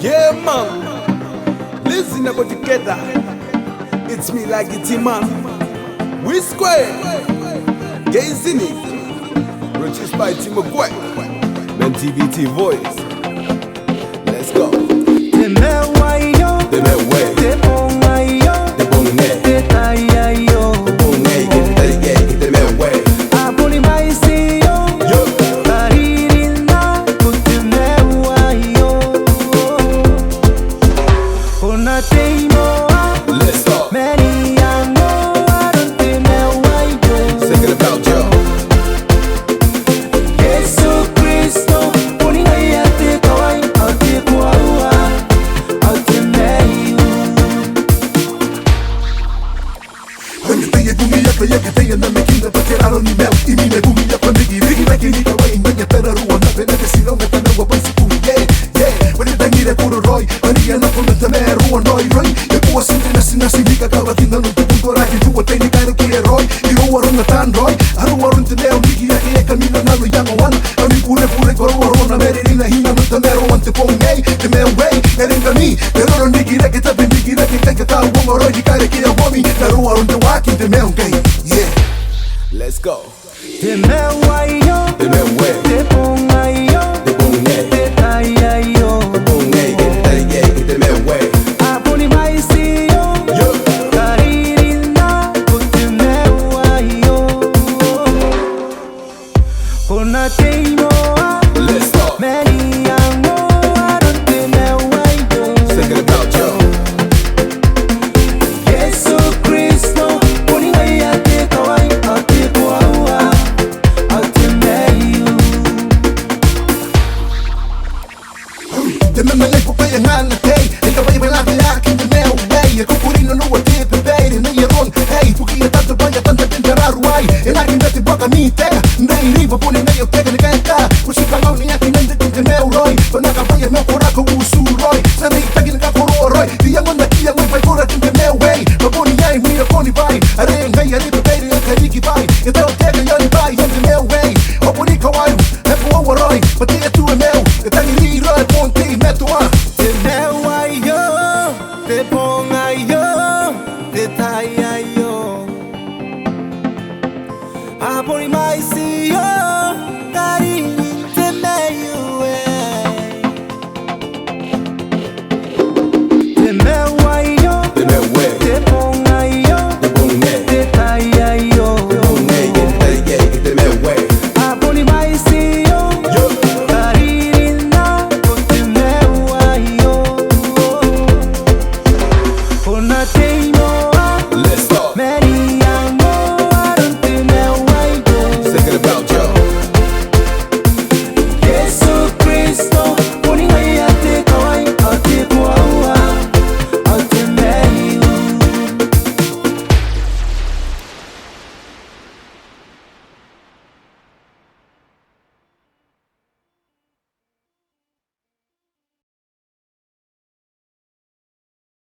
Yeah, man. Listen about together. It's me like it's man. We square. Gazing it. Purchased by Tim McGuire. Man TVT voice. Let's go. Let's go. Thinking about you. Kaya na may kinapatiraron ni Mel Imine bumiyak na nagirigi na kinikawain na niya tararuan na pinagasilaw na tanawa pang si Kuya Yeah, panitangin na puro Roy Aniyan ako na tameruan Roy Ipuwas ang tinasinasin di kakawatin na nung tupong koraki Tuwatay ni Kano Kuya Roy Iruwaron na tan Roy Aruwaron tineo ni kaya kami na nalo yang awan Amin pure korowaron na merin na hina ng tameruan Tipong ngay, timeway, merin kami Pero ron ni kira kita binigira kita katawang Roy di kaya kaya wami Naruwaron tawakin timeo ngay Yeah Let's go. Let's go. Thinking about you. Tememalay po kaya nga natay Ikaw ay malaki aking dumew Hey, ako po rin nanuwa tipipay Rin na yaron Hey, puki at tato baya tanda din kararuay E lagi natin ba kami teka Nairiba po ni na yung teka nagkanta Kusi pangaw ni aking nandating dumew Roy Panakabayan mo pura ko usuroy Sanay tagin ka puro Roy Diyangon na diyangon pa'y pura ting dumew Hey, mabuni ay huwira ko ni bay Areng ngay arito tayo yung kariki bay Ito teka yan ni bay yung dumew Hey, o po ni kawayo Nepo awaroy Pati ito